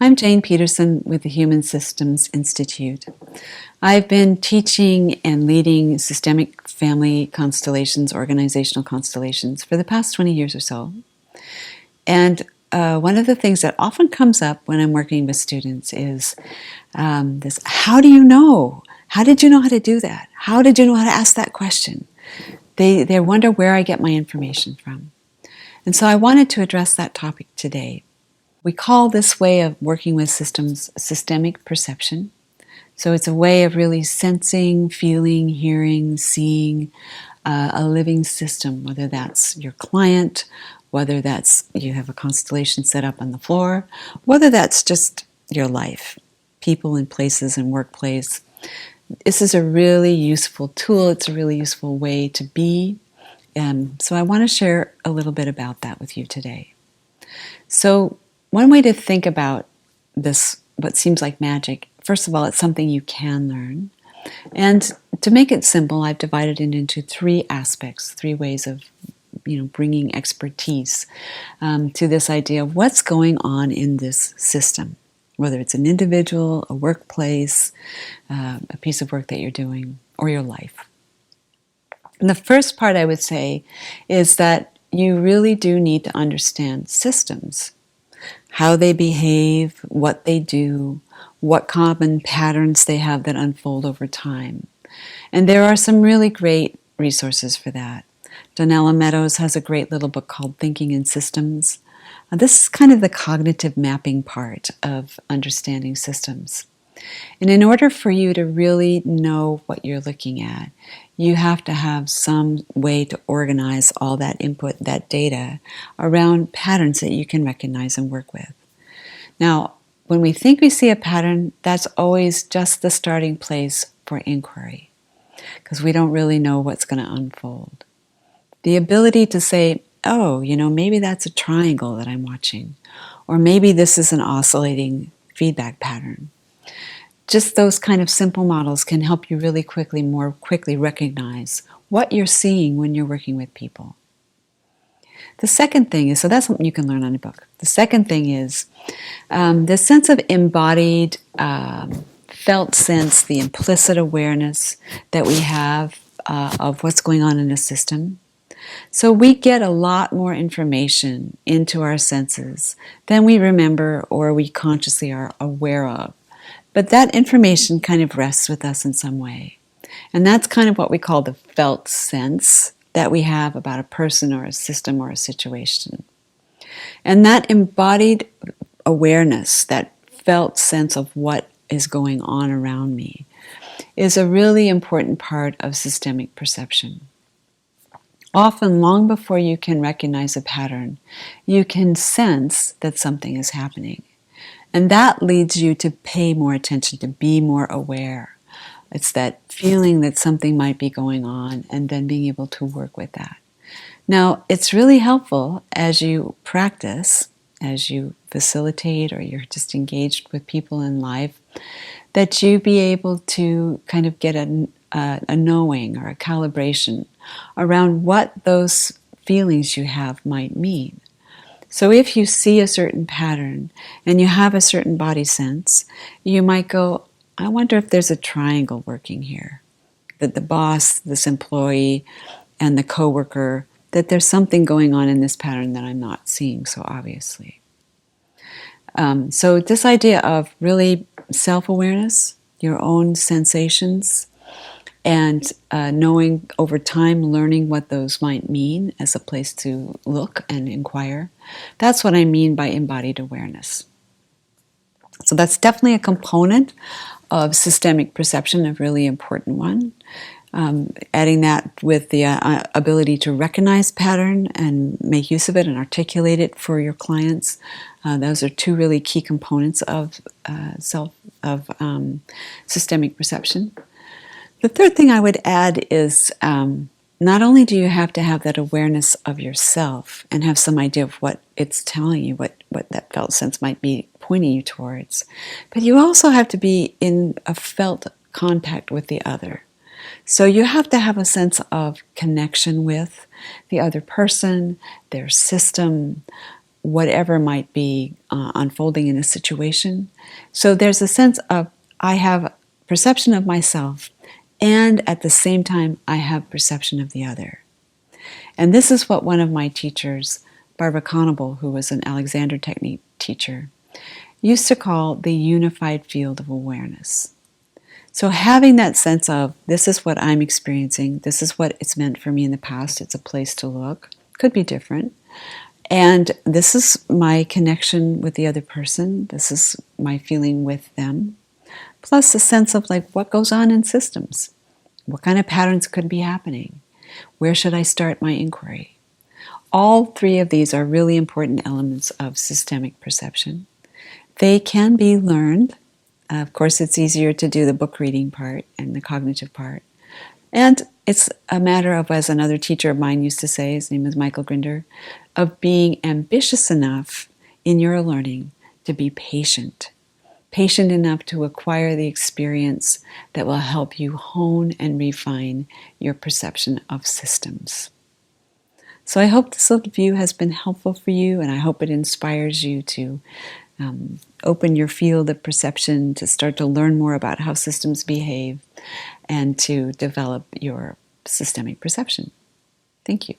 I'm Jane Peterson with the Human Systems Institute. I've been teaching and leading systemic family constellations, organizational constellations, for the past 20 years or so. And one of the things that often comes up when I'm working with students is this: how do you know? How did you know how to do that? How did you know how to ask that question? They wonder where I get my information from. And so I wanted to address that topic today. We call this way of working with systems systemic perception. So it's a way of really sensing, feeling, hearing, seeing a living system, whether that's your client, whether that's you have a constellation set up on the floor, whether that's just your life, people and places and workplace. This is a really useful tool. It's a really useful way to be. So I want to share a little bit about that with you today. So one way to think about this, what seems like magic, first of all, it's something you can learn. And to make it simple, I've divided it into three aspects, three ways of bringing expertise to this idea of what's going on in this system, whether it's an individual, a workplace, a piece of work that you're doing, or your life. And the first part I would say is that you really do need to understand systems, how they behave, what they do, what common patterns they have that unfold over time. And there are some really great resources for that. Donella Meadows has a great little book called Thinking in Systems. This is kind of the cognitive mapping part of understanding systems. And in order for you to really know what you're looking at, you have to have some way to organize all that input, that data, around patterns that you can recognize and work with. Now, when we think we see a pattern, that's always just the starting place for inquiry, because we don't really know what's going to unfold. The ability to say, oh, maybe that's a triangle that I'm watching, or maybe this is an oscillating feedback pattern. Just those kind of simple models can help you really more quickly recognize what you're seeing when you're working with people. The second thing is, so that's something you can learn on a book. The second thing is this sense of embodied, felt sense, the implicit awareness that we have of what's going on in a system. So we get a lot more information into our senses than we remember or we consciously are aware of. But that information kind of rests with us in some way. And that's kind of what we call the felt sense that we have about a person or a system or a situation. And that embodied awareness, that felt sense of what is going on around me, is a really important part of systemic perception. Often, long before you can recognize a pattern, you can sense that something is happening. And that leads you to pay more attention, to be more aware. It's that feeling that something might be going on and then being able to work with that. Now, it's really helpful as you practice, as you facilitate or you're just engaged with people in life, that you be able to kind of get a knowing or a calibration around what those feelings you have might mean. So if you see a certain pattern and you have a certain body sense, you might go, I wonder if there's a triangle working here. That the boss, this employee, and the coworker, that there's something going on in this pattern that I'm not seeing so obviously. So this idea of really self-awareness, your own sensations, and knowing over time, learning what those might mean as a place to look and inquire. That's what I mean by embodied awareness. So that's definitely a component of systemic perception, a really important one. Adding that with the ability to recognize pattern and make use of it and articulate it for your clients. Those are two really key components of systemic perception. The third thing I would add is not only do you have to have that awareness of yourself and have some idea of what it's telling you, what that felt sense might be pointing you towards, but you also have to be in a felt contact with the other. So you have to have a sense of connection with the other person, their system, whatever might be unfolding in a situation. So there's a sense of I have perception of myself, and at the same time, I have perception of the other. And this is what one of my teachers, Barbara Conable, who was an Alexander Technique teacher, used to call the unified field of awareness. So having that sense of, this is what I'm experiencing, this is what it's meant for me in the past, it's a place to look, could be different, and this is my connection with the other person, this is my feeling with them, plus a sense of like what goes on in systems, what kind of patterns could be happening, where should I start my inquiry. All three of these are really important elements of systemic perception. They can be learned. Of course, it's easier to do the book reading part and the cognitive part. And it's a matter of, as another teacher of mine used to say, his name is Michael Grinder, of being ambitious enough in your learning to be patient. Patient enough to acquire the experience that will help you hone and refine your perception of systems. So I hope this little view has been helpful for you, and I hope it inspires you to open your field of perception, to start to learn more about how systems behave, and to develop your systemic perception. Thank you.